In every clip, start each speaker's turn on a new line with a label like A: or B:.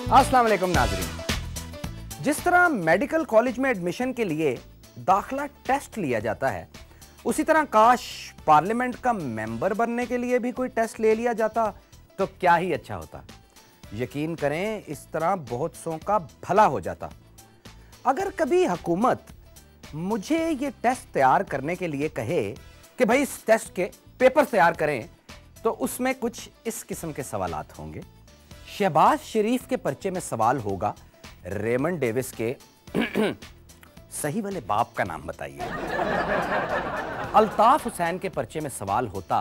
A: अस्सलाम वालेकुम नाज़रीन। जिस तरह मेडिकल कॉलेज में एडमिशन के लिए दाखिला टेस्ट लिया जाता है, उसी तरह काश पार्लियामेंट का मेंबर बनने के लिए भी कोई टेस्ट ले लिया जाता तो क्या ही अच्छा होता। यकीन करें, इस तरह बहुत सौ का भला हो जाता। अगर कभी हुकूमत मुझे ये टेस्ट तैयार करने के लिए कहे कि भाई इस टेस्ट के पेपर तैयार करें, तो उसमें कुछ इस किस्म के सवालात होंगे। शहबाज शरीफ के पर्चे में सवाल होगा, रेमंड डेविस के सही वाले बाप का नाम बताइए। अल्ताफ हुसैन के पर्चे में सवाल होता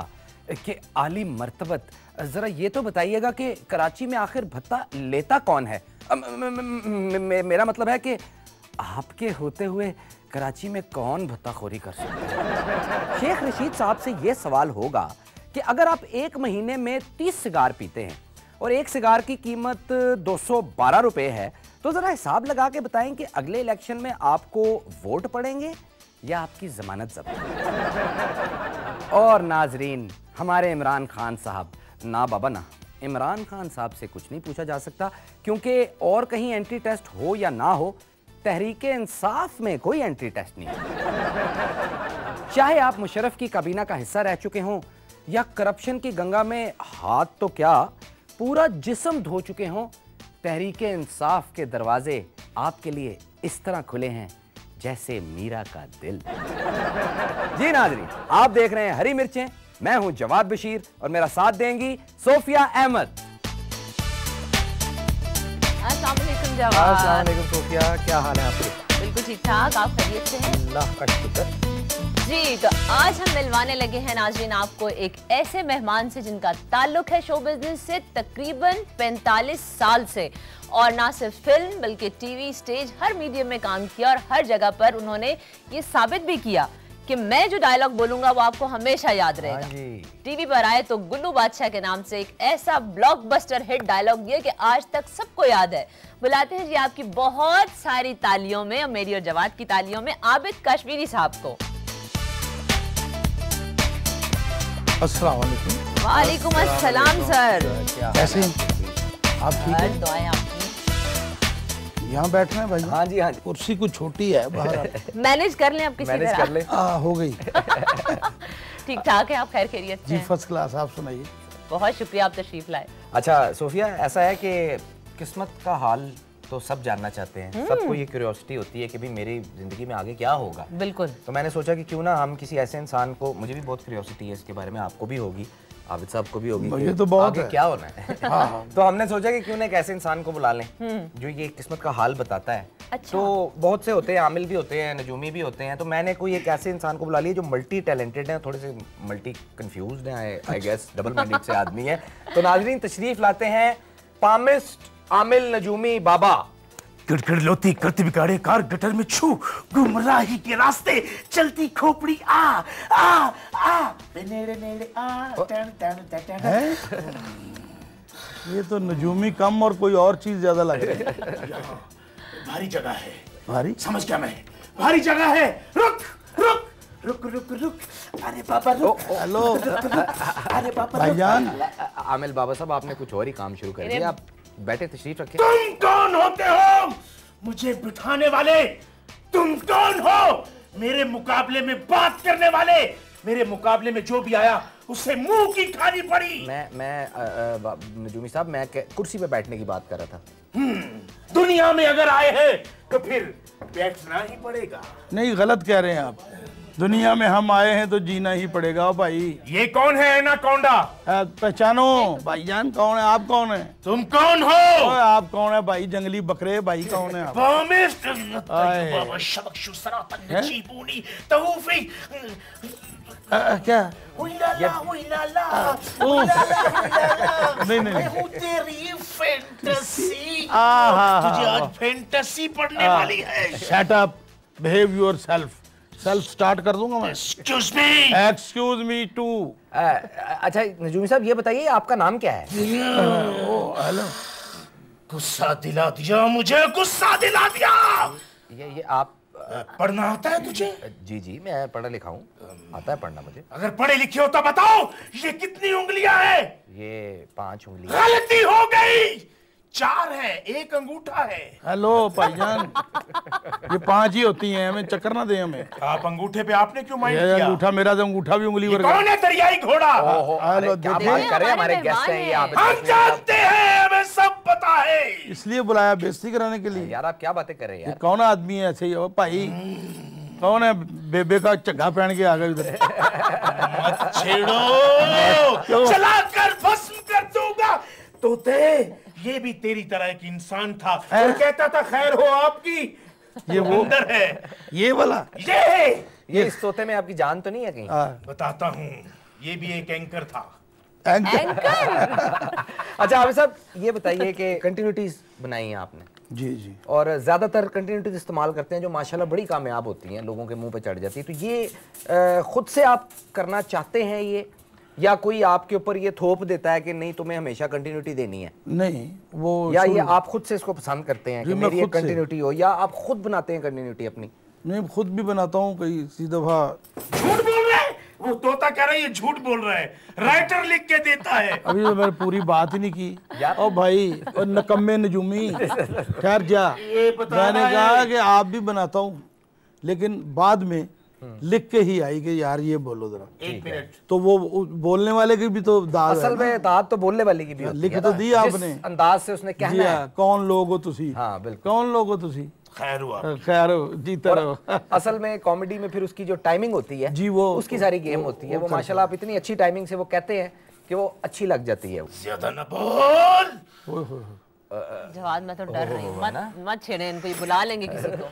A: कि आली मर्तबत जरा ये तो बताइएगा कि कराची में आखिर भत्ता लेता कौन है। मेरा मतलब है कि आपके होते हुए कराची में कौन भत्ताखोरी कर सकता है। शेख रशीद साहब से यह सवाल होगा कि अगर आप एक महीने में 30 सिगार पीते हैं और एक सिगार की कीमत 212 रुपए है, तो जरा हिसाब लगा के बताएं कि अगले इलेक्शन में आपको वोट पड़ेंगे या आपकी जमानत जब्त। और नाजरीन, हमारे इमरान खान साहब, ना बाबा ना, इमरान खान साहब से कुछ नहीं पूछा जा सकता, क्योंकि और कहीं एंट्री टेस्ट हो या ना हो, तहरीके इंसाफ में कोई एंट्री टेस्ट नहीं है। चाहे आप मुशर्रफ की काबीना का हिस्सा रह चुके हों या करप्शन की गंगा में हाथ तो क्या पूरा जिस्म धो चुके हों, तहरीके इंसाफ के दरवाजे आपके लिए इस तरह खुले हैं जैसे मीरा का दिल। जी नाज़रीन, आप देख रहे हैं हरी मिर्चें। मैं हूं जवाद बशीर और मेरा साथ देंगी सोफिया अहमद।
B: अस्सलाम वालेकुम जवाद।
A: अस्सलाम वालेकुम सोफिया, क्या हाल है आपके?
B: बिल्कुल ठीक ठाक, आप खैरियत से हैं?
A: अल्लाह का शुक्र।
B: जी, तो आज हम मिलवाने लगे हैं नाज़रीन आपको एक ऐसे मेहमान से जिनका ताल्लुक है शो बिजनेस से तकरीबन 45 साल से, और ना सिर्फ फिल्म बल्कि टीवी, स्टेज, हर मीडियम में काम किया और हर जगह पर उन्होंने ये साबित भी किया कि मैं जो डायलॉग बोलूंगा वो आपको हमेशा याद रहेगा। टीवी पर आए तो गुल्लू बादशाह के नाम से एक ऐसा ब्लॉकबस्टर हिट डायलॉग दिया कि आज तक सबको याद है। बुलाते हैं जी आपकी बहुत सारी तालियों में, और मेरी और जवाद की तालियों में, आबिद कश्मीरी साहब को।
C: अस्सलाम वालेकुम।
B: वालेकुम अस्सलाम सर,
C: कैसे हैं आप? ठीक है?
B: दुआएं आपकी।
C: यहाँ बैठ रहे हैं भाई?
A: हाँ जी, हाँ जी।
C: कुर्सी कुछ छोटी है, बाहर
B: मैनेज कर लें आप किसी
A: मैनेज
B: तरह।
A: कर ले।
C: हो गई।
B: ठीक ठाक है, आप खैर खैरियत से
C: जी
B: हैं?
C: First class. आप सुनाइए।
B: बहुत शुक्रिया, आप तशरीफ लाए।
A: अच्छा सोफिया, ऐसा है कि किस्मत का हाल तो सब जानना चाहते हैं, सबको ये क्यूरियोसिटी होती है कि भाई मेरी जिंदगी में आगे क्या होगा।
B: बिल्कुल।
A: तो मैंने सोचा कि क्यों ना हम किसी ऐसे इंसान को, मुझे भी बहुत क्यूरियोसिटी है इसके बारे में, आपको भी होगी, आबिद साहब को भी होगी,
C: मुझे तो बहुत
A: आगे
C: है।
A: क्या होना है।
C: हाँ।
A: तो हमने सोचा कि क्यों ना एक ऐसे इंसान को बुला लें जो ये किस्मत का हाल बताता है।
B: अच्छा।
A: तो बहुत से होते हैं, आमिल भी होते हैं, नजूमी भी होते हैं, तो मैंने कोई एक ऐसे इंसान को बुला लिया जो मल्टी टैलेंटेड है, थोड़े से मल्टी कंफ्यूज्ड हैं, आई गेस डबल माइंडेड से आदमी है। तो नाजरीन तशरीफ लाते हैं पामिस्ट आमिल नजूमी बाबा।
D: गड़गड़ लोती करती बिगाड़े कार गटर में छू, गुमराही के रास्ते चलती खोपड़ी आ आ आ नेड़े नेड़े आ टन टन टन।
C: हैं? ये तो नजूमी कम और कोई और चीज ज्यादा लग रही है।
D: भारी जगह है।
C: भारी?
D: समझ गया मैं, भारी जगह है। रुक रुक रुक रुक रुक। अरे बाबा रुक।
C: हेलो
D: अरे बाबा
C: भाईजान।
A: आमिल बाबा साहब, आपने कुछ और ही काम शुरू कर दिया, आप बैठे तशरीफ रखें।
D: तुम कौन होते हो मुझे बिठाने वाले? तुम कौन हो मेरे मुकाबले में बात करने वाले? मेरे मुकाबले में जो भी आया उसे मुंह की खानी पड़ी।
A: मैं नजूमी साहब, मैं कुर्सी पे बैठने की बात कर रहा था।
D: दुनिया में अगर आए हैं तो फिर बैठना ही पड़ेगा।
C: नहीं, गलत कह रहे हैं आप। दुनिया में हम आए हैं तो जीना ही पड़ेगा भाई।
D: ये कौन है एनाकोंडा?
C: पहचानो भाईजान, कौन है आप? कौन है
D: तुम? कौन हो?
C: ओए, आप कौन है भाई? जंगली बकरे भाई, कौन है आप? क्या? नहीं नहीं नहीं।
D: तेरी फैंटेसी।
C: तुझे
D: आज फैंटेसी पढ़ने वाली है।
C: Shut up, behave yourself. Self start कर दूंगा मैं।
D: Excuse me.
C: Excuse me too.
A: अच्छा नजूमी साहब, ये बताइए आपका नाम क्या है?
C: हेलो।
D: गुस्सा दिला दिया मुझे, गुस्सा दिला दिया।
A: ये आप
D: पढ़ना आता है तुझे?
A: जी जी, मैं पढ़ा लिखा हूँ, आता है पढ़ना मुझे।
D: अगर पढ़े लिखे हो तो बताओ ये कितनी उंगलियां हैं?
A: ये 5 उंगली।
D: गलती हो गई, 4 है, 1 अंगूठा है।
C: हेलो भाईजान, ये 5 ही होती हैं, हमें चक्कर ना दे हमें।
D: आप अंगूठे पे आपने क्यों माइंड
C: ये
D: किया?
C: अंगूठा मेरा, तो अंगूठा भी उंगली पर
D: कौन है दरियाई घोड़ा?
C: हेलो
A: क्या
C: देखिए,
A: बात कर रहे हैं, हमारे गेस्ट हैं ये आप।
D: हम जानते हैं, हमें सब पता है।
C: इसलिए बुलाया बेइज्जती कराने के लिए।
A: यार आप क्या बातें कर रहे हैं
C: ये
A: यार।
C: कौन आदमी है ऐसे ही? ओ भाई कौन है बेबे का चग्गा पहन के आ गए इधर?
D: मत छेड़ो, चलाकर भस्म कर दूंगा। तोते, ये भी तेरी तरह एक इंसान था और कहता था खैर हो आपकी।
C: ये वो
D: अंदर है,
C: ये वाला।
A: ये इस तोते में आपकी जान तो नहीं है कहीं?
D: बताता हूँ, ये भी एक एंकर था।
A: अच्छा आबिद साहब, ये बताइए कि कंटिन्यूटीज बनाई हैं आपने
C: जी जी,
A: और ज्यादातर कंटिन्यूटीज इस्तेमाल करते हैं जो माशाल्लाह बड़ी कामयाब होती हैं, लोगों के मुंह पे चढ़ जाती है। तो ये खुद से आप करना चाहते हैं ये, या कोई आपके ऊपर ये थोप देता है कि नहीं तुम्हें हमेशा कंटिन्यूटी देनी है?
C: नहीं वो
A: या ये आप खुद से इसको पसंद करते हैं कि
C: मैं
A: मेरी
C: खुद से।
A: कंटिन्यूटी हो, या आप खुद बनाते हैं कंटिन्यूटी अपनी?
C: नहीं, खुद भी बनाता हूँ कई सी दफा।
D: झूठ बोल रहे हैं, वो तोता कह रहा है ये झूठ बोल रहा है, राइटर लिख के देता है।
C: अभी तो मैंने पूरी बात ही नहीं की। ओ भाई, और नकम्मे नजूमी, ठहर जा। मैंने कहा कि आप भी बनाता हूँ, लेकिन बाद में लिख के ही आई कि यार ये बोलो जरा।
D: 1 मिनट।
C: तो वो बोलने वाले की भी तो दाद है
A: असल
C: ना।
A: में दाद तो बोलने वाले की भी होती
C: लिख
A: है
C: तो
A: ना,
C: दी
A: जिस
C: आपने।
A: अंदाज से उसने
C: जी
A: कहना है।
C: हाँ, कौन लोग हो तुसी?
A: हाँ बिल्कुल।
C: कौन लोग हो तुसी?
D: खैर हुआ।
C: खैर हो, जीते रहो।
A: असल में कॉमेडी में फिर उसकी जो टाइमिंग होती है
C: जी, वो
A: उसकी सारी गेम होती है। वो माशाल्लाह आप इतनी अच्छी टाइमिंग से वो कहते हैं कि वो अच्छी लग जाती है।
D: ज्यादा न बोल।
C: ओए होए।
B: जवाद, मैं तो डर रही हूँ, मत छेड़े इनको, ये बुला लेंगे किसी को।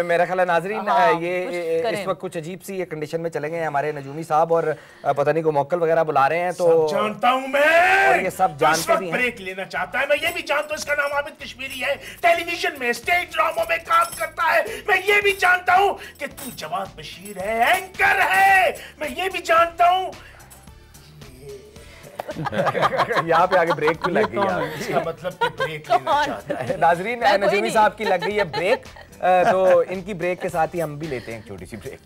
A: मेरा ख्याल है नाजरीन,
B: हाँ,
A: ये
B: कुछ करें।
A: इस वक्त कुछ अजीब सी ये कंडीशन में चले गए हैं हमारे नजूमी साहब, और पता नहीं को मौकल वगैरह बुला रहे हैं। तो
D: सब जानता हूँ मैं,
A: और ये सब जानते
D: इस वक्त
A: भी हैं।
D: ब्रेक लेना चाहता है। मैं ये भी जानता हूँ इसका नाम आबिद कश्मीरी है, टेलीविजन में स्टेज ड्रामों में काम करता है। मैं ये भी जानता हूँ कि तू जवाद बशीर है, एंकर है। मैं ये भी जानता हूँ।
A: यहाँ पे आगे ब्रेक क्यों लग गई यार?
D: इसका मतलब कि ब्रेक लेना चाहता है।
A: नाजरीन,
B: मैं कोई
A: नजूमी
B: नहीं।
A: साहब की लग गई है ब्रेक, तो इनकी ब्रेक के साथ ही हम भी लेते हैं एक छोटी सी ब्रेक।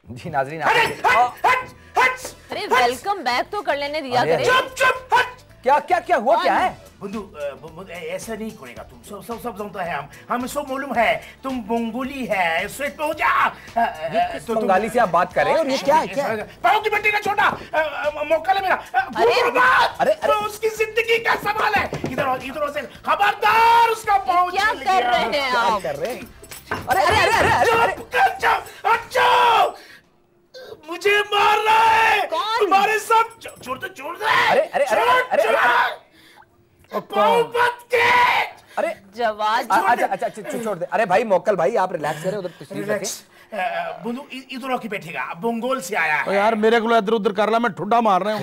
A: जी नाजरीन,
B: अरे वेलकम बैक तो कर लेने दिया
A: अरे,
B: करे।
D: चुप चुप हट।
A: क्या हुआ, क्या है?
D: बंधु, ऐसा नहीं करेगा तुम। सब जानता है, हम सब मालूम है तुम बंगोली है। स्ट्रेट पे हो जा।
A: तो बंगाली से आप बात कर रहे हैं, और ये क्या है?
D: पाओ की बेटी का छोटा मौका ले मेरा।
A: अरे,
D: तो उसकी जिंदगी का सवाल है। इधर से खबरदार उसका पाँव
B: क्या
D: छीन
B: कर
D: लिया।
B: रहे हैं आप?
A: कर रहे हैं? अरे
D: अच्छा, मुझे मार रहा है।
B: कौन?
D: तुम्हारे सब छोड़ दे।
A: अरे
B: जवाद,
A: अच्छा छोड़ दे। अरे भाई मोकल भाई, आप रिलैक्स करें, उधर तशरीफ रखें।
D: रिलैक्स। बुंदू इधर आके बैठेगा। बंगोल से आया
C: ओ
D: है।
C: यार मेरे को इधर उधर कर ला, मैं ठुड्डा मार रहा हूँ।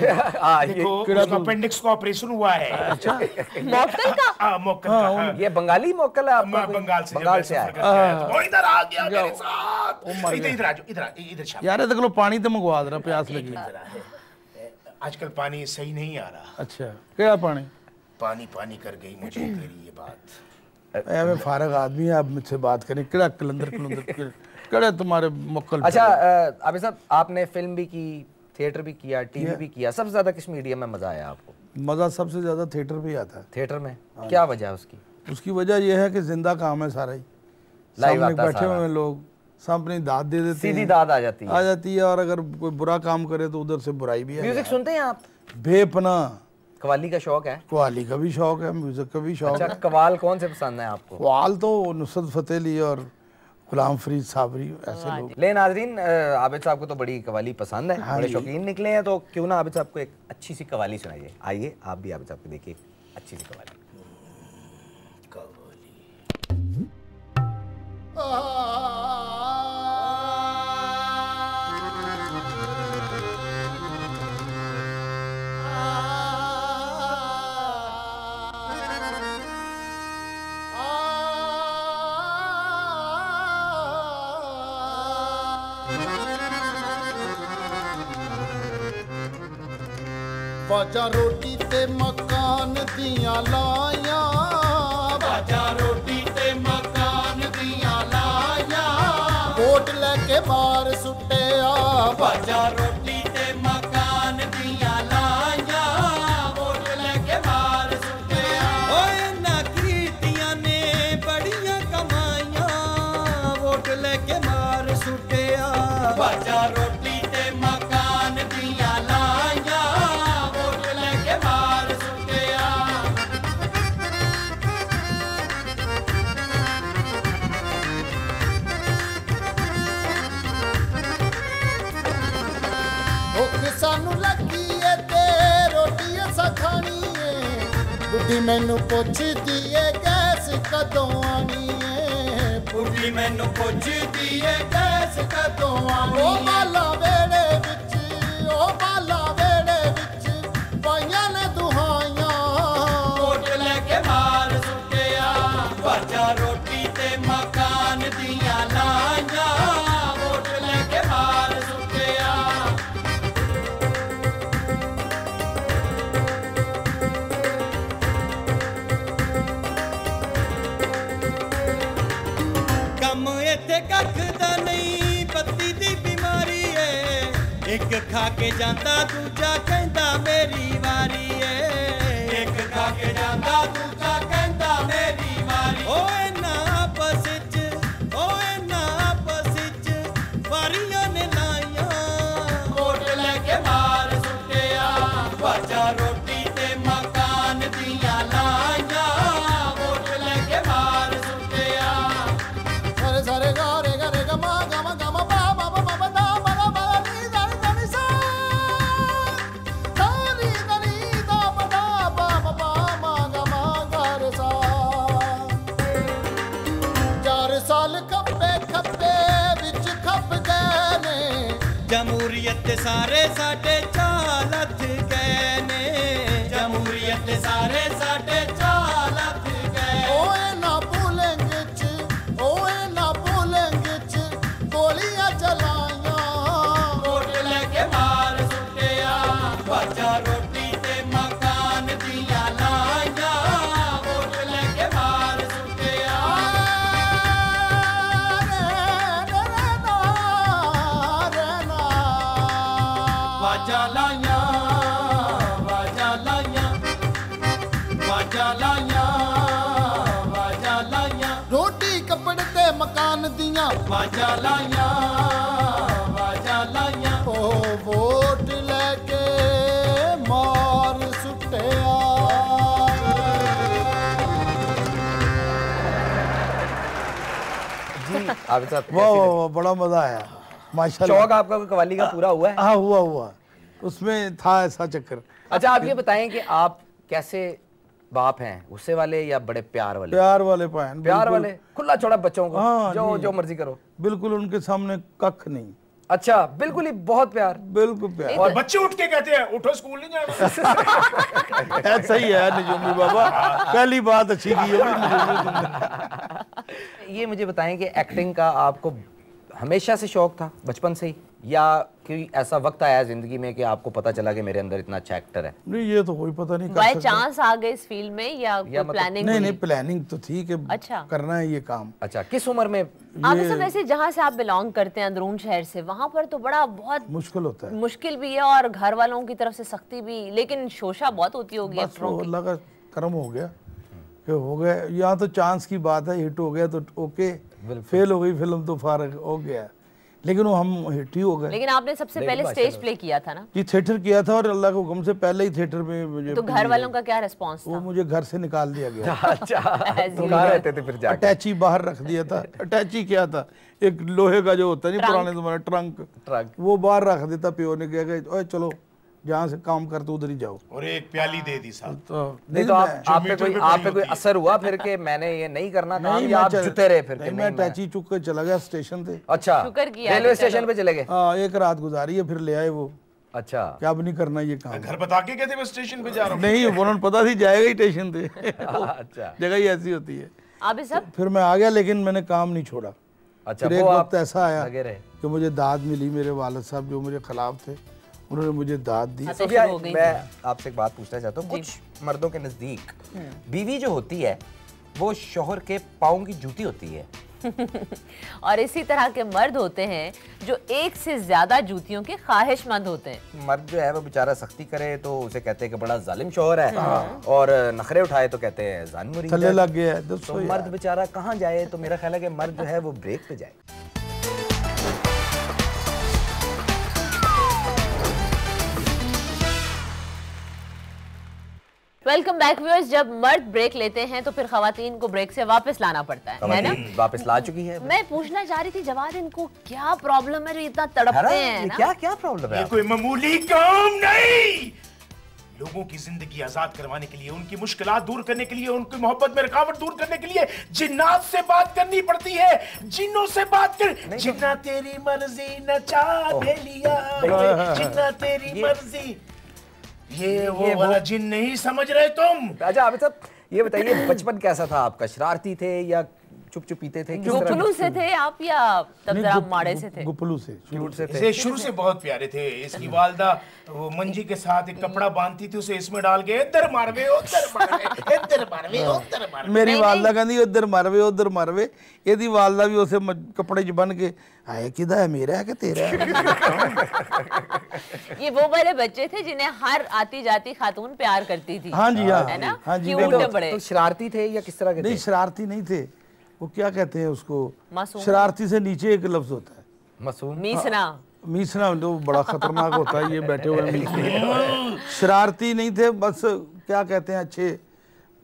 D: देखो, उसका अपेंडिक्स का ऑपरेशन हुआ है। अच्छा,
B: मौकल का।
D: मौकल का। हाँ।
A: ये बंगाली मोकल है आपका?
D: बंगाल से
A: आया।
D: वो इधर आ गया मेरे साथ। इधर आ जाओ, इधर शाबाश।
C: यार देख लो, पानी तो मंगवा दे रहा, प्यास लगी।
D: आजकल पानी सही नहीं आ रहा।
C: अच्छा, क्या पानी?
D: पानी कर गई मुझे तेरी ये बात।
C: मैं फारग आदमी है, आप मुझसे बात करें। किड़ा कलंदर कड़े तुम्हारे मुक्कल।
A: अच्छा आबिद साहब, आपने फिल्म भी की, थिएटर भी किया, टीवी भी किया, सबसे ज्यादा किस मीडियम में मजा आया आपको?
C: मजा सबसे ज्यादा थिएटर पे आता है।
A: थिएटर में? क्या वजह है उसकी?
C: उसकी वजह यह है कि जिंदा काम है सारा ही।
A: लाइव
C: सामने
A: आता
C: बैठे
A: सारा।
C: हुए हैं लोग, सब अपनी दाद दे देते
A: सीधी
C: हैं,
A: दाद आ जाती है।
C: आ जाती है। और अगर कोई बुरा काम करे तो उधर से बुराई भी है।
A: म्यूजिक सुनते हैं आप?
C: बेपना
A: कवाली का शौक है?
C: कवाली का भी शौक है, म्यूजिक का भी शौक
A: अच्छा,
C: है।
A: कवाल कौन से पसंद है आपको?
C: कवाल तो नुसरत फतेह अली और गुलाम फरीद साबरी, ऐसे लोग।
A: ले नाजरीन, आबिद साहब को तो बड़ी कवाली पसंद है, बड़े शौकीन निकले हैं, तो क्यों ना आबिद साहब को एक अच्छी सी कवाली सुनाइए। आइए आप भी आबिद साहब को देखिए अच्छी सी कवाली।
E: बाजा रोटी ते मकान दियां लायां, बाजा रोटी ते के मार सुटिया बाजा रोटी ते मकान दिया लाया वोट लेके मार सुटिया ओए ना कीतियां ने बड़ियां कमाइयां वोट लेके मार सुटिया बाजा रोटी ते मकान दिया लाया वोट लेके मार सुटिया भुख सानू लगी है ते रोटी असा खानी है बुढ़ी मैनू पुछदी है गैस कदों आनी है बुढ़ी मैनू पुछदी है गैस कदों आनी ओ बाला वेड़े विच ओ बाला वेड़े विच पाइयां ने दुहाइयां वोट लेके मार सुटिया बाजा रोटी ते मकान दिया लाइयां वोट लेके मार सुटिया कम इत्थे कख दा नहीं पत्ती दी बीमारी है एक खा के जांदा दूजा कहंदा मेरी वारी है एक खा के जांदा दूजा कहंदा मेरी वारी ओए ना आपस विच वारियां ने लाइयां वोट लेके मार सुटिया बाजा रोटी ते मकान दिया लाइयां वोट लेके मार सुटिया सरे सरे गा रे गा मा गा मा बा बा बा बा दा बा दा बा नी दा दा नी सा दा नी दा बा दा बा बा बा मा गा रे सा 4 साल खप्पे विच खप गए ने जमहूरियत सारे साडे चाल हथ गए ने जमहूरियत सारे साडे चाल हथ गए ओए ना भूलेंगे च गोलियां चलाइयां वोट लेके मार सुटिया बाजा रोटी ते मकान दिया लाइयां वोट लेके मार सुटिया बाजा लाइयां बाजा लाइयां बाजा लाइयां बाजा लाइयां रोटी कपड़े ते मकान दियां बाजा लाइयां ओ वोट लेके मार सुटिया
A: जी आप साहब
C: वाह वाह वाह, बड़ा मजा आया माशाल्लाह।
A: शौक आपका कोई कव्वाली का पूरा हुआ है?
C: हाँ हुआ उसमें था ऐसा चक्कर।
A: अच्छा आप ये बताएं कि आप कैसे बाप हैं, गुस्से वाले या बड़े प्यार वाले?
C: प्यार वाले पायन,
A: प्यार वाले, खुला छोड़ा बच्चों को।
C: हाँ,
A: जो मर्जी करो,
C: बिल्कुल उनके सामने कख नहीं।
A: अच्छा बिल्कुल ही बहुत प्यार,
C: बिल्कुल प्यार।
D: और बच्चे उठ के कहते हैं उठो स्कूल नहीं जाना।
C: ऐसा ही है निजुमी बाबा, पहली बात अच्छी की है निजुमी तुमने।
A: ये मुझे बताएं कि एक्टिंग का आपको हमेशा से शौक था, बचपन से ही, या कोई ऐसा वक्त आया जिंदगी में कि आपको पता चला कि मेरे अंदर इतना अच्छा एक्टर है?
C: नहीं ये तो कोई पता नहीं,
B: बाय चांस आ गए इस फील्ड में या कोई प्लानिंग?
C: नहीं प्लानिंग तो थी कि
B: अच्छा
C: करना है ये काम।
A: अच्छा किस उम्र में?
B: आप सब वैसे जहाँ से आप बिलोंग करते हैं अंदरून शहर से, वहाँ पर तो बड़ा बहुत
C: मुश्किल होता है,
B: मुश्किल भी है और घर वालों की तरफ से सख्ती भी, लेकिन शोशा बहुत होती होगी एक्टरों की।
C: अल्लाह का करम हो गया कि हो गया, यहाँ तो चांस की बात है, हिट हो गया तो ओके, फेल हो गई फिल्म तो फारग हो गया, लेकिन वो हम हिट ही हो गए।
B: लेकिन आपने सबसे पहले स्टेज प्ले किया था ना?
C: जी थिएटर किया था, और अल्लाह के हुक्म से पहले ही थिएटर में मुझे,
B: तो घर वालों का क्या रिस्पांस था?
C: वो मुझे घर से निकाल दिया गया।
A: अच्छा तो कहाँ रहते थे फिर जाके?
C: अटैची बाहर रख दिया था। अटैची क्या था, एक लोहे का जो होता है नहीं पुराने जमाने, ट्रंक, वो बाहर रख देता, पियो ने कहा ओए चलो जहाँ से काम करते उधर ही जाओ,
D: और एक प्याली दे दी साहब।
C: तो
A: नहीं तो आप पे कोई असर हुआ फिर के मैंने ये नहीं करना काम, या आप जुते रहे फिर?
C: नहीं मैं टैची चुक के चला गया स्टेशन से।
A: अच्छा रेलवे स्टेशन पे चले गए?
C: हाँ एक रात गुजारी है, फिर ले आए वो।
A: अच्छा
C: क्या अब नहीं करना ये काम?
D: घर बता के कहते मैं स्टेशन पे जा रहा हूँ।
C: नहीं उन्होंने पता थी जाएगा ही स्टेशन पे।
A: अच्छा
C: जगह ही ऐसी होती है।
B: आप सब
C: फिर मैं आ गया, लेकिन मैंने काम नहीं छोड़ा।
A: अच्छा
C: फिर एक वक्त ऐसा आया
A: लगे रहे
C: कि मुझे दाद मिली, मेरे वालिद साहब जो मेरे खिलाफ थे उन्होंने मुझे दाद दी।
A: मैं आपसे एक बात पूछना चाहता हूँ, कुछ मर्दों के नजदीक बीवी जो होती है वो शौहर के पाँव की जूती होती है,
B: और इसी तरह के मर्द होते हैं जो एक से ज्यादा जूतियों के ख्वाहिशमंद होते हैं।
A: मर्द जो है वो बेचारा सख्ती करे तो उसे कहते हैं कि बड़ा जालिम शौहर है, और नखरे उठाए तो कहते हैं जान मुरीद
C: थल्ले लग गया है।
A: तो मर्द बेचारा कहाँ जाए? तो मेरा ख्याल है कि मर्द जो है वो ब्रेक पे जाए।
B: Welcome back viewers. जब मर्द ब्रेक लेते हैं तो फिर खवातीन को ब्रेक से वापस लाना पड़ता है ना?
A: वापस ला चुकी है।
B: मैं पूछना चाह रही थी जवाद, इनको क्या प्रॉब्लम है जो इतना तड़पते हैं ना?
A: क्या क्या प्रॉब्लम है?
D: ये कोई मामूली काम नहीं। लोगों की जिंदगी आजाद करवाने के लिए, उनकी मुश्किलात दूर करने के लिए, उनकी मोहब्बत में रुकावट दूर करने के लिए जिन्नात से बात करनी पड़ती है। जिन्नों से बात कर। जिन्ना तेरी मर्जी नचा दे लिया, जिन्ना तेरी मर्जी। ये वो वाला जिन नहीं समझ रहे तुम?
A: अच्छा आबिद साहब ये बताइए, बचपन कैसा था आपका? शरारती थे या चुप चुप पीते थे?
B: गुपलू से थे आप या तब जरा माड़े से थे?
C: गुपलू से,
A: क्यूट से थे।
D: इसे शुरू से बहुत प्यारे थे। इसकी वालदा वो मंजी के साथ एक कपड़ा बांधती थी, उसे इसमें डाल के इधर मारवे उधर मारवे इधर मारवे उधर मारवे।
C: मेरी वालदा कहती उधर मारवे उधर मारवे, यदि वालदा भी उसे कपड़े च बन के आए किदा है, मेरा है कि तेरा है?
B: ये वो वाले बच्चे थे जिन्हें हर आती जाती खातून प्यार करती थी।
C: हाँ जी, हाँ,
B: है ना?
C: हाँ जी।
B: बड़े
A: तो शरारती थे या किस तरह के?
C: नहीं शरारती नहीं थे, वो क्या कहते हैं उसको,
B: मासूम।
C: शरारती से नीचे एक लफ्ज होता है
A: मासूम।
B: मीसना।
C: मीसना जो बड़ा खतरनाक होता है, ये बैठे हुए मीसने। शरारती नहीं थे, बस क्या कहते हैं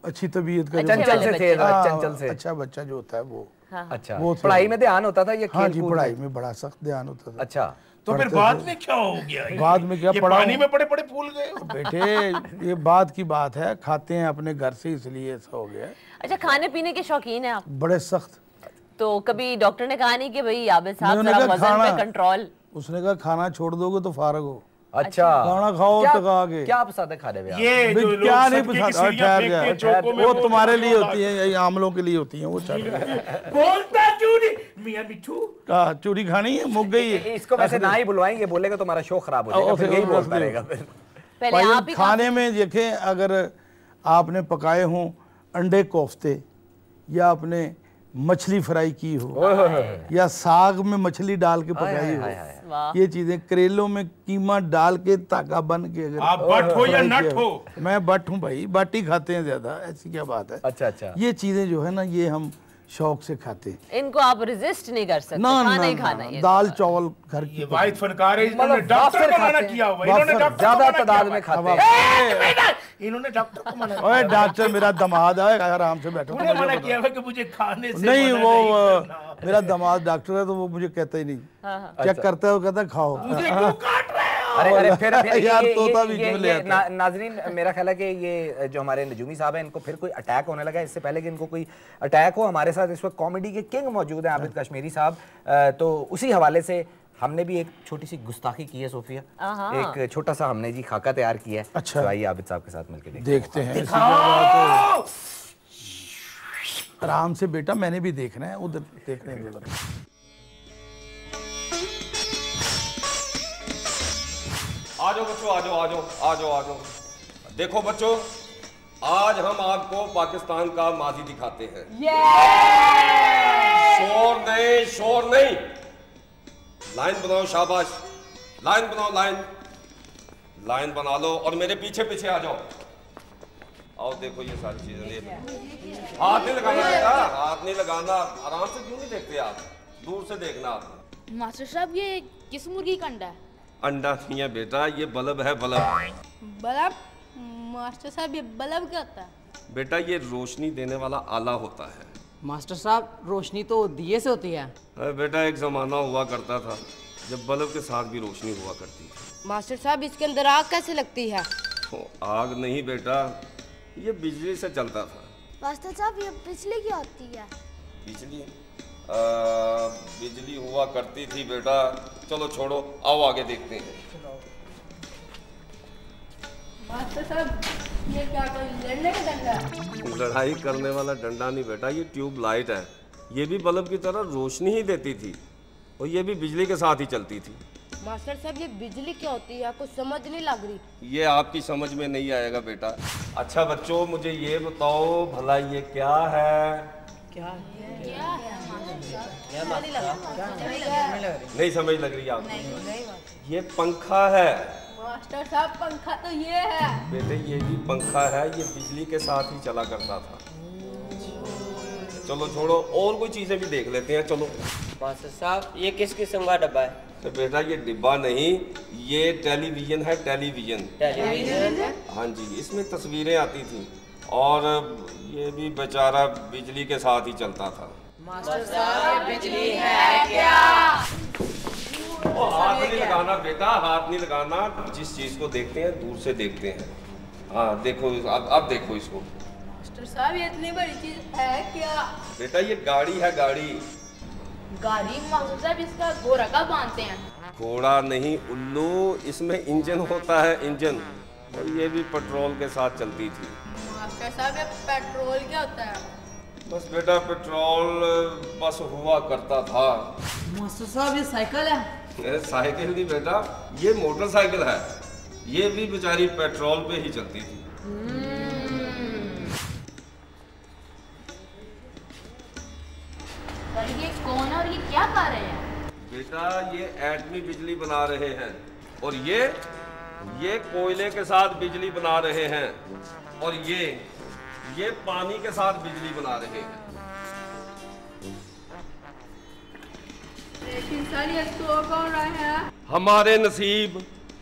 C: अच्छी तबीयत का
A: चंचल से थे, चंचल से।
C: अच्छा बच्चा जो होता है वो।
A: अच्छा
C: वो
A: पढ़ाई में ध्यान होता था या
C: हाँ जी,
A: खेल?
C: पढ़ाई में बड़ा सख्त ध्यान होता था।
A: अच्छा
D: तो फिर बाद में क्या हो गया?
C: बाद में क्या,
D: ये
C: पढ़ा
D: पानी में पड़े पड़े फूल गए।
C: बेटे ये बाद की बात है, खाते हैं अपने घर से इसलिए ऐसा हो गया।
B: अच्छा खाने पीने के शौकीन है आप?
C: बड़े सख्त।
B: तो कभी डॉक्टर ने कहा नहीं कि भाई आबिद साहब जरा वजन पे कंट्रोल?
C: उसने कहा खाना छोड़ दोगे तो फारग हो।
A: अच्छा
C: खाना खाओ टका के।
A: क्या पसंद है खाने में?
D: ये जो लोग
C: क्या नहीं
D: सदके की
C: पसंद,
D: सीढ़ियां
C: ठहर
D: फेंकते हैं
C: जा,
D: चौकों में,
C: वो तुम्हारे लिए होती है, ये आमलों के लिए होती है। वो
D: बोलता क्यों नहीं मियां मिठू?
C: चूड़ी खानी है, मुक गई है।
A: इसको वैसे ना ही बुलवाएं, ये बोलेगा तो हमारा शो खराब हो जाएगा, फिर यही बोलता रहेगा।
B: पहले आप ही
C: खाने में देखें, अगर आपने पकाए हों अंडे कोफ्ते, या आपने मछली फ्राई की हो, या साग में मछली डाल के पकाई हो, ये चीजें, करेलों में कीमा डाल के ताका बन के, अगर
D: आप बट हो या नट हो?
C: मैं बट हूँ भाई, बट ही खाते हैं ज्यादा, ऐसी क्या बात है।
A: अच्छा अच्छा।
C: ये चीजें जो है ना, ये हम शौक से खाते हैं।
B: इनको आप रेजिस्ट नहीं कर सकते, खाना ही खाना है।
C: दाल चावल घर की।
D: ये वाहिद फनकार है, इन्होंने डॉक्टर को मना किया हुआ, इन्होंने डॉक्टर
A: ज्यादा तादाद में खाते हैं।
D: इन्होंने डॉक्टर को मना
C: ओए डॉक्टर मेरा दामाद है, आराम से बैठो।
D: उन्हें मना किया है कि मुझे खाने से
C: नहीं,
D: मना
C: वो
D: नहीं करना।
C: मेरा दामाद डॉक्टर है तो वो मुझे कहता ही नहीं, चेक करता है, वो कहता है खाओ।
D: मुझे क्यों काट रहे हो?
A: अरे फिर
C: यार, तोता भी क्यों ले आता है?
A: नाजरीन मेरा ख्याल है कि ये जो हमारे नजूमी साहब हैं, इनको फिर कोई अटैक होने लगा है। इससे पहले कि इनको कोई अटैक हो, हमारे साथ इस वक्त कॉमेडी के किंग मौजूद हैं आबिद कश्मीरी साहब। तो उसी हवाले से हमने भी एक छोटी सी गुस्ताखी की है सोफिया, एक छोटा सा हमने जी खाका तैयार किया है।
C: अच्छा।
A: तो आइए आबिद साहब के साथ मिलकर
C: देखते हैं। ऐसी बात है। आराम से बेटा, मैंने भी देखना है, उधर देखने दो।
F: आ जाओ बच्चों, आ जाओ आ जाओ आ जाओ आ जाओ। देखो बच्चों, आज हम आपको पाकिस्तान का माजी दिखाते हैं। शोर नहीं, शोर नहीं। लाइन बनाओ, शाबाश, लाइन बनाओ, लाइन बना लो और मेरे पीछे पीछे आ जाओ। आओ देखो ये सारी चीजें। हाथ नहीं लगाना बेटा, हाथ नहीं लगाना। आराम से क्यों नहीं देखते आप? दूर से देखना आप।
G: मास्टर साहब ये किस मुर्गी का अंडा है?
F: अंडा नहीं है बेटा, ये बल्ब है, बल्ब।
G: बल्ब? मास्टर साहब ये बल्ब क्या होता है?
F: बेटा ये रोशनी देने वाला आला होता है।
H: मास्टर साहब रोशनी तो दिए से होती है।
F: अरे बेटा एक जमाना हुआ करता था जब बल्ब के साथ भी रोशनी हुआ करती थी।
G: मास्टर साहब इसके अंदर आग कैसे लगती है?
F: आग नहीं बेटा, ये बिजली से चलता था।
I: मास्टर साहब ये बिजली क्या होती है?
F: बिजली बिजली हुआ करती थी बेटा। चलो छोड़ो, आओ आगे देखते हैं।
G: मास्टर साहब ये क्या कोई लड़ने का डंडा है?
F: लड़ाई करने वाला डंडा नहीं बेटा, ये ट्यूब लाइट है। ये भी बल्ब की तरह रोशनी ही देती थी और ये भी बिजली के साथ ही चलती थी।
G: मास्टर साहब ये बिजली क्या होती है? कुछ समझ नहीं लग रही।
F: ये आपकी समझ में नहीं आएगा बेटा। अच्छा बच्चों, मुझे ये बताओ भला ये क्या है?
H: क्या?
F: नहीं समझ लग रही आपको? ये पंखा है
G: मास्टर साहब, पंखा तो ये है।
F: बेटे, ये भी पंखा है, ये बिजली के साथ ही चला करता था। चलो छोड़ो, और कोई चीजें भी देख लेते हैं। चलो
H: मास्टर साहब, ये किस किस्म का डब्बा है?
F: तो बेटा ये डिब्बा नहीं, ये टेलीविजन है, टेलीविजन।
H: टेलीविजन?
F: हाँ जी, इसमें तस्वीरें आती थी और ये भी बेचारा बिजली के साथ ही चलता था।
H: मास्टर साहब, बिजली है क्या?
F: हाथ नहीं लगाना बेटा, हाथ नहीं लगाना। जिस चीज को देखते हैं दूर से देखते हैं। हाँ देखो, अब देखो इसको।
G: मास्टर साहब, ये इतनी बड़ी चीज है क्या?
F: बेटा ये गाड़ी है, गाड़ी।
G: गाड़ी? मास्टर साहब, इसका घोड़ा कब बांधते हैं?
F: घोड़ा नहीं उल्लू, इसमें इंजन होता है, इंजन। और ये भी पेट्रोल के साथ चलती थी।
G: मास्टर साहब, ये पेट्रोल क्या होता है?
F: बस बेटा पेट्रोल बस हुआ करता था।
H: मास्टर साहब, ये साइकिल है?
F: साइकिल नहीं बेटा, ये मोटरसाइकिल है। ये भी बेचारी पेट्रोल पे ही चलती थी।
G: पर ये कौन है और ये क्या कर रहे हैं?
F: बेटा ये एटमी बिजली बना रहे हैं और ये कोयले के साथ बिजली बना रहे हैं और ये पानी के साथ बिजली बना रहे हैं।
G: लेकिन सर, ये सो कौन रहे हैं?
F: हमारे नसीब।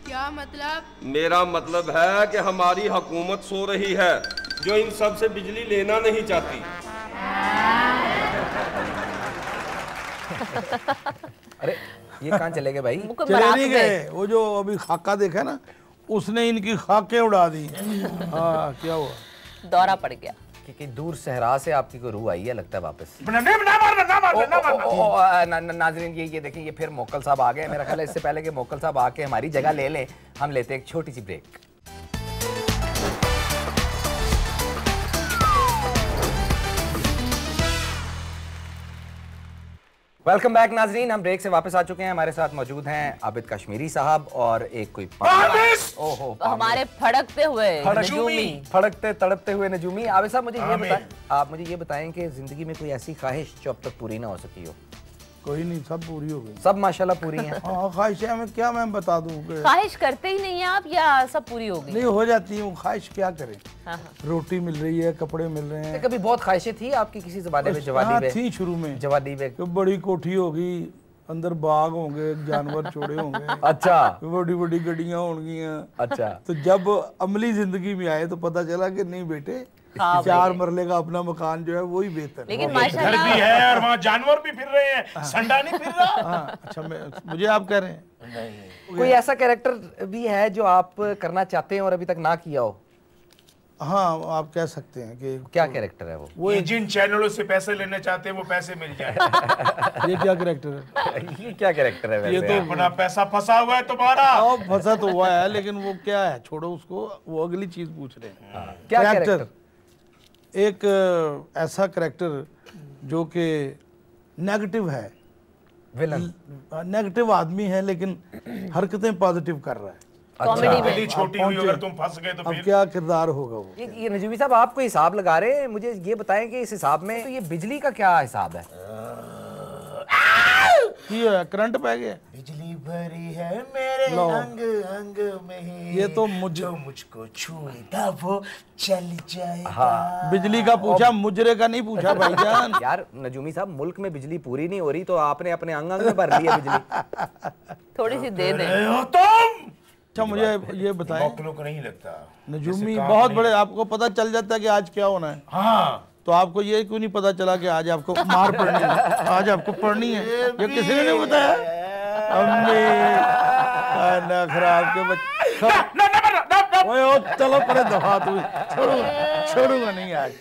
G: क्या मतलब?
F: मेरा मतलब है कि हमारी हुकूमत सो रही है, जो इन सब से बिजली लेना नहीं चाहती।
A: अरे ये कहाँ चले गए भाई?
C: चले नहीं गए, वो जो अभी खाका देखा ना, उसने इनकी खाके उड़ा दी। हाँ, क्या हुआ?
B: दौरा पड़ गया
A: कि दूर सहरा से आपकी कोई रूह आई है लगता है वापस। नाजरीन ये देखें, ये फिर मोक्कल साहब आ गए। मेरा ख्याल है इससे पहले कि मोक्कल साहब आके हमारी जगह ले लें, हम लेते हैं एक छोटी सी ब्रेक। वेलकम बैक नाजरीन, हम ब्रेक से वापस आ चुके हैं। हमारे साथ मौजूद हैं आबिद कश्मीरी साहब और एक कोई
B: ओहो, तो हमारे फड़कते हुए
A: फड़कते तड़पते हुए नजूमी। आबिद साहब, मुझे ये बताएं, आप मुझे ये बताएं कि जिंदगी में कोई ऐसी ख्वाहिश जो अब तक पूरी ना हो सकी हो?
C: कोई नहीं, सब पूरी हो गई।
A: सब माशाल्लाह पूरी हैं।
C: हाँ, ख्वाहिशें में क्या मैं बता दूं?
B: ख्वाहिश करते ही नहीं हैं आप या सब पूरी हो गई?
C: नहीं, हो जाती है ख्वाहिश, क्या करें।
B: हाँ।
C: रोटी मिल रही है, कपड़े मिल रहे हैं।
A: कभी बहुत ख्वाहिशें थी आपकी किसी जमाने में? जवानी में
C: थी, शुरू में
A: जवानी में
C: बड़ी कोठी होगी, अंदर बाग होंगे, जानवर छोड़े होंगे।
A: अच्छा।
C: बड़ी बड़ी गड्डियां होंगी।
A: अच्छा।
C: तो जब अमली जिंदगी में आए तो पता चला कि नहीं बेटे, 4 मरले का अपना मकान जो है वही बेहतर।
B: लेकिन
D: घर भी है और वहाँ जानवर भी फिर रहे हैं, संडा नहीं फिर रहा।
C: हाँ, अच्छा, मुझे आप कह रहे हैं?
A: नहीं। कोई ऐसा कैरेक्टर भी है जो आप करना चाहते हैं और अभी तक ना किया हो?
C: हाँ, आप कह सकते हैं कि
A: क्या कैरेक्टर है वो?
D: ये जिन चैनलों से पैसे लेने चाहते हैं वो पैसे मिल जाए।
C: ये क्या कैरेक्टर है?
A: ये क्या कैरेक्टर है वैसे?
D: ये तो अपना पैसा फंसा हुआ है तुम्हारा।
C: फंसा तो हुआ है, लेकिन वो क्या है, छोड़ो उसको, वो अगली चीज पूछ रहे हैं।
A: क्या कैरेक्टर?
C: एक ऐसा कैरेक्टर जो कि नेगेटिव है,
A: विलन,
C: नेगेटिव आदमी है लेकिन हरकतें पॉजिटिव कर रहा है।
B: कॉमेडी में
D: छोटी हुई अगर तुम फंस गए तो
C: अब क्या किरदार होगा वो?
A: ये नजूमी साहब, आप कोई हिसाब लगा रहे हैं, मुझे ये बताएं कि इस हिसाब में तो ये बिजली का क्या हिसाब है?
C: करंट पै गया।
D: बिजली भरी है मेरे अंग अंग में,
C: ये तो
D: मुझको छूएगा वो चल जाएगा।
A: हाँ।
C: बिजली का पूछा, मुजरे का नहीं पूछा भाईजान।
A: यार नजूमी साहब, मुल्क में बिजली पूरी नहीं हो रही तो आपने अपने अंग अंग में भर ली है बिजली।
B: थोड़ी सी दे दें
D: तुम।
C: अच्छा, मुझे ये बताएं,
D: मौकलों को नहीं लगता
C: नजूमी बहुत बड़े, आपको पता चल जाता है कि आज क्या होना है।
D: हाँ,
C: तो आपको ये क्यों नहीं पता चला कि आज आपको मार पड़नी है? आज आपको पढ़नी है, ये किसी ने नहीं बताया? अम्मी खराब के बच्चे, चलो परे दफा, तू छोड़ूंगा नहीं आज।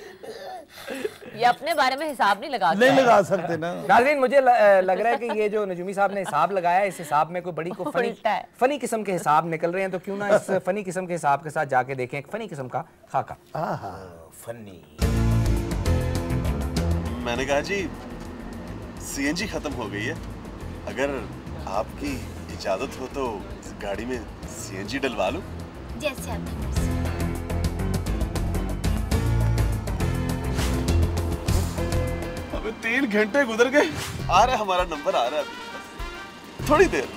B: ये अपने बारे में हिसाब नहीं
C: लगा सकते ना।
A: नाज़रीन, मुझे लग रहा है कि ये जो नजूमी साहब ने हिसाब लगाया है, इस हिसाब में कोई बड़ी को फनी किस्म के हिसाब निकल रहे हैं। तो क्यों ना इस फनी किस्म के हिसाब के साथ जाके देखें एक फनी किस्म का खाका।
D: फनी।
J: मैंने कहा जी, सीएनजी खत्म हो गई है, अगर आपकी इजाजत हो तो गाड़ी में सीएनजी डलवा लूं?
I: जैसे आपकी मर्जी।
J: अबे 3 घंटे गुजर गए। आ रहा है, हमारा नंबर आ रहा है अभी, थोड़ी देर।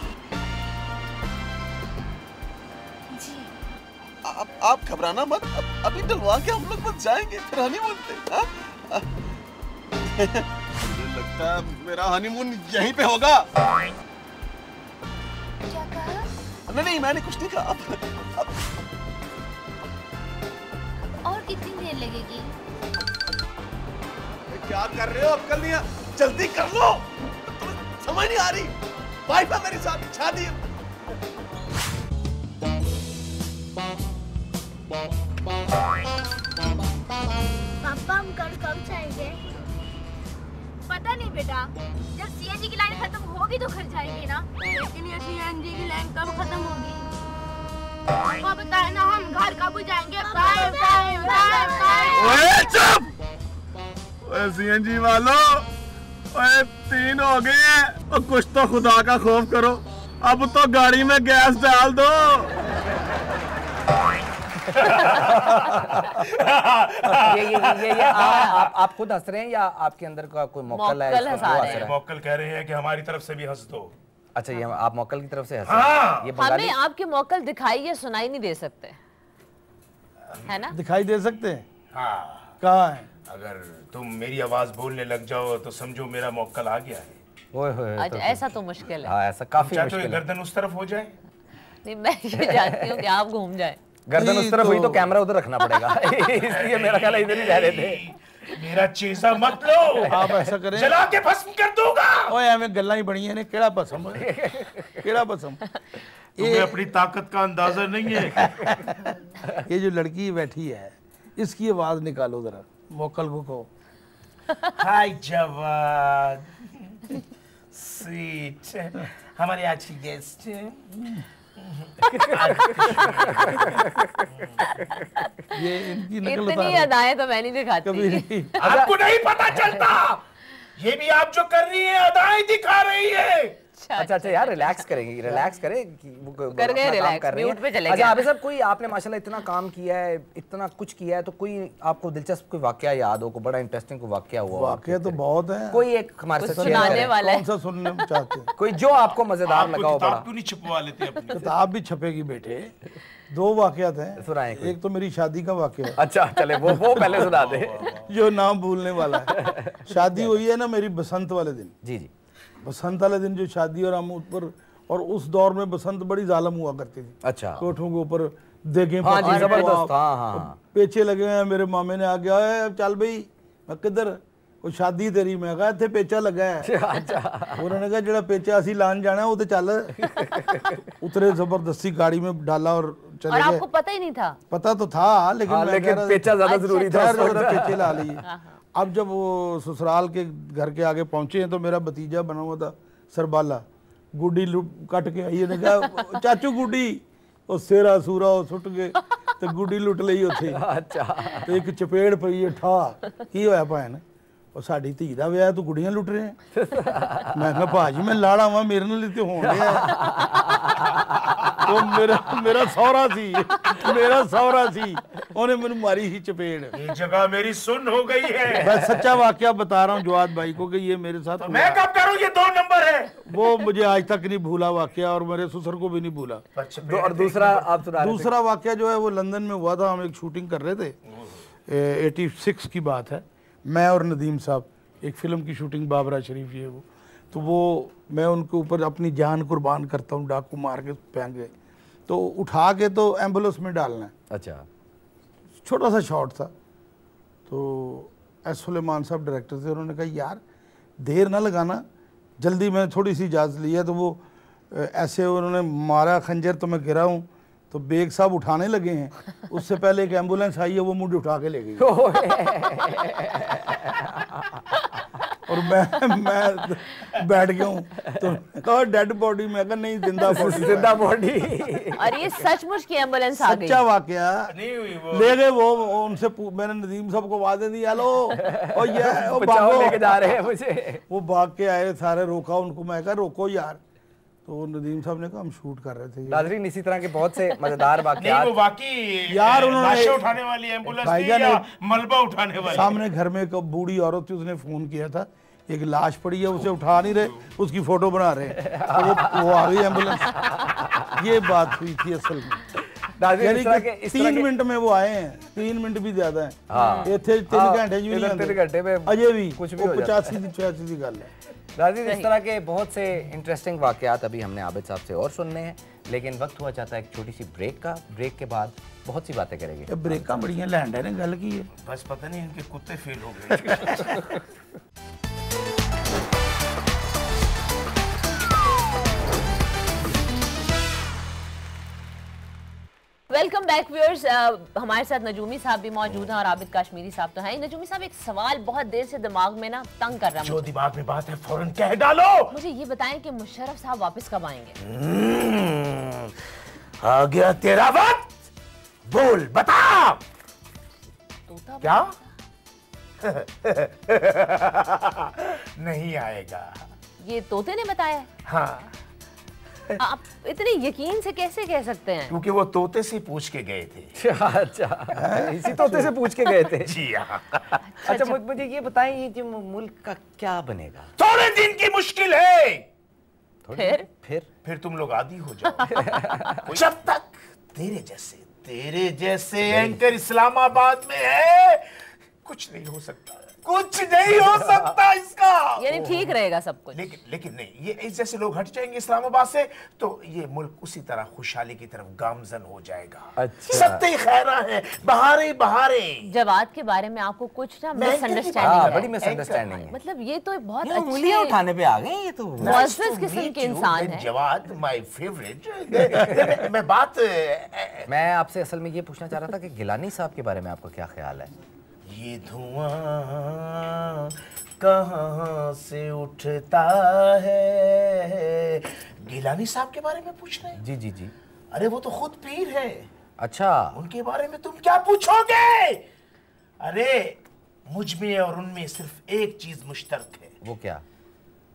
J: आप घबराना मत, अभी डलवा के हम लोग बस जाएंगे, फिर हनीमून पे। मुझे लगता है मेरा हनीमून यहीं पे होगा।
I: क्या कहा?
J: नहीं, मैंने कुछ नहीं कहा।
I: और कितनी देर लगेगी?
J: क्या कर रहे हो? अब कर लिया, जल्दी कर लो। तुम्हें समझ नहीं आ रही? वाइफ है मेरी साथ, शादी है।
I: पापा हम कब जाएंगे?
G: पता नहीं बेटा, जब सीएनजी की लाइन खत्म होगी तो घर जाएंगे ना। लेकिन ये सीएनजी की लाइन कब खत्म होगी? पापा बताए ना, हम घर कब जाएंगे? Bye bye bye bye.
J: ओए चुप! ओए सीएनजी वालों, ओए 3 हो गए हैं, और कुछ तो खुदा का खौफ करो, अब तो गाड़ी में गैस डाल दो।
A: ये आप खुद हंस रहे हैं या आपके अंदर का कोई मौकल है?
D: मौकल कह रहे हैं कि हमारी तरफ से भी हंस दो।
A: अच्छा, ये आप मौकल की तरफ से हंस
D: हाँ।
A: ये
B: हमें आपके मौकल दिखाई या सुनाई नहीं दे सकते, है ना?
C: दिखाई दे सकते हैं?
D: हाँ।
C: कहाँ है?
D: अगर तुम मेरी आवाज बोलने लग जाओ तो समझो मेरा मौकल आ गया है।
B: अच्छा, ऐसा तो मुश्किल है।
A: हाँ, ऐसा काफी मुश्किल है।
D: गर्दन उस तरफ हो जाए।
B: नहीं, मैं ये जानती हूँ कि आप घूम जाए।
A: गर्दन उस तरफ हुई तो कैमरा उधर रखना पड़ेगा। इसलिए मेरा ख्याल इधर ही रह रहे थे।
D: मेरा चीज़ा मत लो।
C: आप ऐसा करें,
D: जला के भस्म कर दूंगा।
C: ओए हमें गल्ला ही बनी है ने, केड़ा भस्म, केड़ा भस्म।
D: तुम्हें अपनी ताकत का अंदाजा नहीं है।
C: ये जो लड़की बैठी है, इसकी आवाज निकालो जरा, मौकल को कहो।
D: हाय जवान, स्वीट, हमारे आज की गेस्ट।
C: ये इनकी नकल
B: इतनी अदाएं तो मैं नहीं दिखाती।
C: कभी नहीं।
D: आपको नहीं पता चलता, ये भी आप जो कर रही है अदाएं दिखा रही है।
A: अच्छा यार, रिलैक्स करेंगे, रिलैक्स करें कि वो
B: कर गए रिलैक्स, म्यूट पे चले गए।
A: अच्छा, अभी साहब कोई आपने माशाल्लाह इतना काम किया है, इतना कुछ किया है, तो कोई आपको दिलचस्प कोई वाकया याद हो, कोई बड़ा इंटरेस्टिंग कोई वाकया हुआ?
C: वाकया तो बहुत है,
A: कोई एक हमारे साथ
B: सुनाने वाला है।
C: कौन सा सुनने चाहते हैं?
A: कोई जो आपको मजेदार लगा हो।
D: किताब क्यों नहीं छुपवा लेते अपनी?
C: किताब भी छपेगी बेटे। 2 वाकयात हैं,
A: सुनाएं।
C: एक तो मेरी शादी का वाकया।
A: अच्छा चले, वो पहले सुना दे,
C: जो नाम भूलने वाला है। शादी हुई है ना मेरी बसंत वाले दिन।
A: जी।
C: बसंत वाले दिन जो शादी, और हम ऊपर, और उस दौर में बसंत बड़ी जालम हुआ करती थी।
A: अच्छा।
C: कोठों के ऊपर देखें,
A: हाँ जी, जबरदस्त। हाँ।
C: पेचे लगे हैं। मेरे मामे ने आ गया, चल भाई, मैं किधर, कोई शादी तेरी? मैं कहा इत्थे पेचा लगा है।
A: अच्छा।
C: उन्होंने कहा जेड़ा पेचा असी लान जाना है वो तो चल। उतरे, जबरदस्ती गाड़ी में डाला और चले
B: और
C: गए।
B: आपको पता ही नहीं था?
C: पता तो था, लेकिन
A: पेचा ज्यादा जरूरी था।
C: पेचे ला लिए। अब जब वो ससुराल के घर के आगे पहुंचे हैं तो मेरा भतीजा बना हुआ था सरबाला, गुड्डी कट के आई ने कहा चाचू गुड्डी, और सेरा सूरा सुट गए तो गुड्डी लुट ली उत्थे।
A: अच्छा।
C: तो एक चपेड़ पई है ठा, की होया भैन, और साडी धी दा विआह तू गुड्डियां लुट रहे हैं। मैं कहा भाजी मैं लाड़ा वा, मेरे नाल ते होण दिया। तो मेरा सौरा सी, उन्हें मैंने मारी ही चपेड़।
D: ये जगह मेरी सुन हो गई है।
C: मैं सच्चा वाकया बता रहा हूँ जवाद भाई को कि ये मेरे साथ
D: तो मैं कब करूँ? ये 2 नंबर है।
C: वो मुझे आज तक नहीं भूला वाकया, और मेरे ससुर को भी नहीं भूला।
A: और दूसरा आप सुना रहे थे?
C: दूसरा वाकया जो है वो लंदन में हुआ था। हम एक शूटिंग कर रहे थे, 86 की बात है। मैं और नदीम साहब एक फिल्म की शूटिंग, बाबरा शरीफ ये वो, तो वो मैं उनके ऊपर अपनी जान कुर्बान करता हूँ, डाकू मार के फेंक गए, तो उठा के तो एम्बुलेंस में डालना है।
A: अच्छा।
C: छोटा सा शॉट था। तो एस सुलेमान साहब डायरेक्टर थे, उन्होंने कहा यार देर ना लगाना, जल्दी। मैं थोड़ी सी इजाज़त ली है, तो वो ऐसे उन्होंने मारा खंजर, तो मैं गिरा हूँ, तो बेग साहब उठाने लगे हैं, उससे पहले एक एम्बुलेंस आई है, वो मुझे उठा के ले गई। और मैं बैठ गया हूँ, तो कहा डेड बॉडी, मैं कहा नहीं जिंदा बॉडी।
B: और ये सचमुच की एम्बुलेंस आ गई?
C: सच्चा वाकया। ले गए वो, उनसे मैंने नदीम साहब को आवाज़ें दी, हेलो और ये भागो
A: लेके जा रहे हैं मुझे।
C: वो भाग के आए, सारे रोका उनको, मैं कहा रोको यार, तो नदीम साहब ने कहा हम शूट कर रहे थे।
A: नाज़रीन इसी तरह के बहुत से मजेदार वाकयात।
D: नहीं वो वाकई
C: यार उन्होंने
D: लाशें उठाने वाली एम्बुलेंस थी या मलबा उठाने वाली?
C: सामने घर में एक बूढ़ी औरत थी, उसने फोन किया था एक लाश पड़ी है, उसे उठा नहीं रहे, उसकी फोटो बना रहे हैं, तो वो आ गई एम्बुलेंस। ये बात हुई थी असल में। यानी कि 3 मिनट में वो आए हैं, 3 मिनट भी ज्यादा है।
A: हाँ।
C: ये थे 3 घंटे जी,
A: 3 घंटे में
C: अजय भी
A: कुछ भी हो जाता
C: 85 की गल है।
A: नाज़रीन इस तरह के बहुत से इंटरेस्टिंग वाकयात अभी हमने आबिद साहब से और सुनने हैं, लेकिन वक्त हुआ चाहता है एक छोटी सी ब्रेक का। ब्रेक के बाद बहुत सी बातें करेंगे।
C: ब्रेक का बढ़िया लैंड है ने गल की है,
D: बस पता नहीं इनके कुत्ते फेल हो गए।
B: Welcome back viewers. हमारे साथ नजूमी साहब भी मौजूद हैं और आबिद काश्मीरी साहब तो हैं। नजूमी साहब, एक सवाल बहुत देर से दिमाग में ना तंग कर रहा है।
D: जो दिमाग में बात है फौरन कह डालो।
B: मुझे ये बताएं कि मुशर्रफ साहब वापस कब आएंगे?
D: आ गया तेरा वक्त, बोल बता। क्या? नहीं आएगा।
B: ये तोते ने बताया?
D: हाँ।
B: आप इतने यकीन से कैसे कह सकते हैं?
D: क्योंकि वो तोते से पूछ के गए थे।
A: अच्छा, इसी तोते से पूछ के गए थे।
D: जी हाँ।
A: अच्छा मुझे ये बताएं, ये जो मुल्क का क्या बनेगा?
D: थोड़े दिन की मुश्किल है,
A: फिर
D: तुम लोग आदी हो जाओ। जब तक तेरे जैसे एंकर इस्लामाबाद में है, कुछ नहीं हो सकता, कुछ नहीं हो सकता इसका।
B: यानी ठीक रहेगा सब कुछ।
D: लेकिन नहीं, ये इस जैसे लोग हट जाएंगे इस्लामाबाद से तो ये मुल्क उसी तरह खुशहाली की तरफ गामजन हो जाएगा।
A: अच्छा।
D: सत्ते खैरा है, बहारे।
B: जवाद के बारे में आपको कुछ ना मिसअंडरस्टैंडिंग है।
A: बड़ी मिसअंडरस्टैंडिंग है।
B: मतलब ये तो बहुत
A: उंगलियां उठाने पे आ गए, ये तो
B: मुअज़्ज़ज़ किस्म के इंसान है।
D: Jawad my favourite.
A: मैं आपसे असल में ये पूछना चाह रहा था कि गिलानी साहब के बारे में आपका क्या ख्याल है?
D: ये धुआं कहाँ से उठता है? गिलानी साहब के बारे में पूछ रहे हैं?
A: जी।
D: अरे वो तो खुद पीर है।
A: अच्छा,
D: उनके बारे में तुम क्या पूछोगे? अरे मुझ में और उनमें सिर्फ एक चीज मुश्तरक है।
A: वो क्या?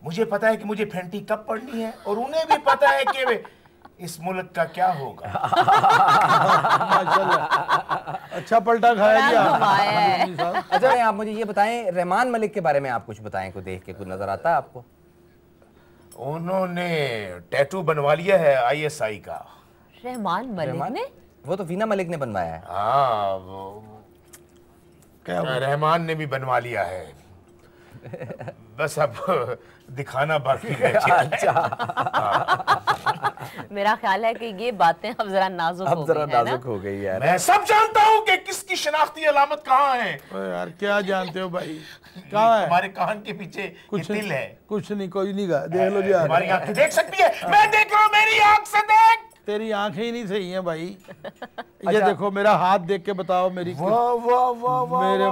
D: मुझे पता है कि मुझे फेंटी कब पढ़नी है और उन्हें भी पता है कि इस मुल्क का क्या होगा।
C: माशाल्लाह, अच्छा पलटा खाया जी।
A: अच्छा आप मुझे ये बताएं, रहमान मलिक के बारे में आप कुछ बताएं, को देख के कुछ नजर आता है आपको?
D: उन्होंने टैटू बनवा लिया है ISI का।
B: रहमान मलिक ने?
A: वो तो वीना मलिक ने बनवाया है।
D: हाँ, रहमान ने भी बनवा लिया है, बस अब दिखाना बाकी है।
A: अच्छा।
B: मेरा ख्याल है कि ये बातें अब जरा नाजुक
A: हो गई यार।
D: मैं सब जानता हूँ कि किसकी शनाख्ती अलामत कहाँ है।
C: यार क्या जानते हो भाई, कहाँ है?
D: हमारे कान के पीछे कुछ तिल है।
C: कुछ नहीं, कोई नहीं गा, देख लो जी।
D: हमारी आंखें देख सकती है, मैं देख रहा हूँ, मेरी आंख से देख।
C: तेरी आंखें ही नहीं सही हैं भाई। ये देखो मेरा हाथ देख के बताओ मेरी।
D: वाह
C: मेरे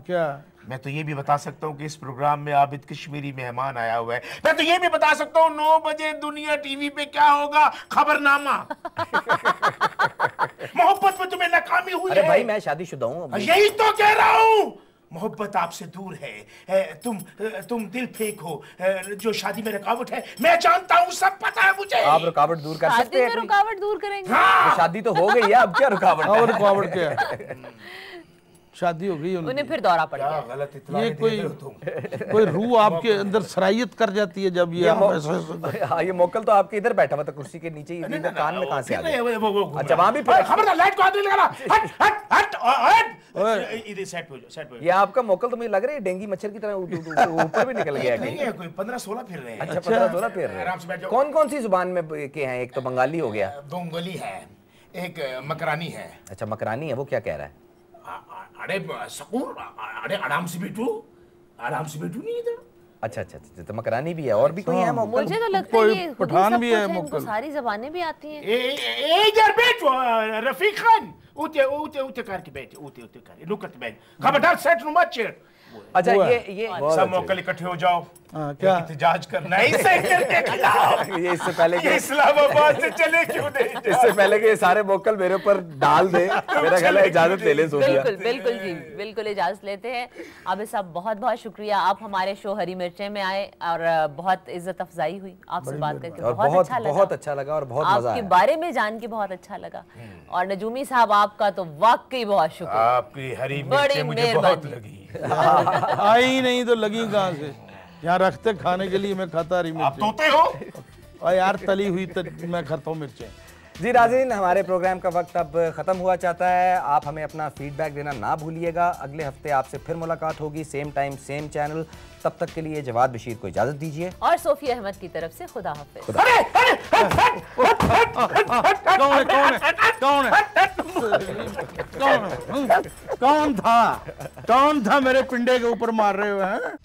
C: क्या?
D: मैं तो ये भी बता सकता हूँ कि इस प्रोग्राम में आबिद कश्मीरी मेहमान आया हुआ है। मैं तो ये भी बता सकता हूँ 9 बजे दुनिया टीवी पे क्या होगा, खबरनामा। मोहब्बत में तुम्हें नाकामी हुई है।
A: अरे भाई मैं शादीशुदा हूँ।
D: यही तो कह रहा हूँ, मोहब्बत आपसे दूर है। तुम दिल फेंक हो, जो शादी में रुकावट है। मैं जानता हूँ, सब पता है मुझे।
A: आप रुकावट दूर कर सकते हैं?
B: रुकावट दूर करेंगे।
D: हाँ।
A: तो शादी तो हो गई है, अब क्या रुकावट है?
C: रुकावट क्या है? शादी हो गई
B: उन्हें फिर दौरा पड़ गया।
D: गलत
C: ये कोई रूह आपके अंदर सरायत कर जाती है जब ये
A: हाँ, ये मोकल तो आपके इधर बैठा हुआ था कुर्सी के नीचे, इधर कान में कहां से आ गया? अच्छा वहां भी
D: खबरदार, लाइट को हाथ नहीं लगाना। हट इधर साइड पे।
A: ये आपका मोकल तो मुझे लग रहा है डेंगी मच्छर की तरह ऊपर भी निकल गया।
D: नहीं है, कोई 15-16 फिर रहे हैं।
A: अच्छा 15-16 फिर रहे हैं।
D: आराम से बैठ जाओ।
A: कौन से जुबान में के हैं? एक तो बंगाली हो गया,
D: बंगाली है, एक मकरानी है।
A: अच्छा मकरानी है, वो क्या कह रहा है?
D: अरे सकूर, अरे आराम से बैठो नहीं इधर।
A: अच्छा तो मकरानी भी है, और भी कोई है मोकल?
B: मुझे तो लगता है ये
C: पठान भी है,
B: मोकल सारी ज़बानें भी आती हैं।
D: इधर बैठो रफीक खान, ऊते ऊते ऊते करके बैठे, ऊते ऊते करके लुकत बैठ, खबरदार सेट नु मत छेड़।
A: अच्छा ये
D: सब मौके इकट्ठे हो जाओ।
C: क्या
D: एहतजाज करना है इसे के खिलाफ।
A: ये इससे पहले कि
D: इस्लामाबाद से चले क्यों नहीं?
A: इससे पहले कि ये सारे मोकल मेरे ऊपर डाल दे, मेरा ख्याल है इजाजत ले ले सोफिया।
B: बिल्कुल बिल्कुल जी, बिल्कुल इजाजत लेते हैं। आबिद साहब बहुत बहुत शुक्रिया, आप हमारे शो हरी मिर्चें में आए और बहुत इज्जत अफजाई हुई आपसे बात करके, बहुत
A: अच्छा लगा और बहुत मजा आया।
B: आपके बारे में जान के बहुत अच्छा लगा। और नजूमी साहब आपका तो वाकई बहुत शुक्रिया,
D: आपकी हरी मिर्चें मुझे बहुत लगी।
C: आई नहीं तो लगी कहाँ से, यहाँ रखते खाने के लिए, मैं खाता रही
D: आप तोते हो
C: और यार तली हुई तो मैं खाता हूँ मिर्चें।
A: जी नाज़रीन, हमारे प्रोग्राम का वक्त अब ख़त्म हुआ चाहता है। आप हमें अपना फीडबैक देना ना भूलिएगा। अगले हफ्ते आपसे फिर मुलाकात होगी, सेम टाइम सेम चैनल। तब तक के लिए जवाद बशीर को इजाज़त दीजिए
B: और सोफिया अहमद की तरफ से खुदा हाफिज़।
C: कौन था मेरे पिंडे के ऊपर मार रहे हुए हैं?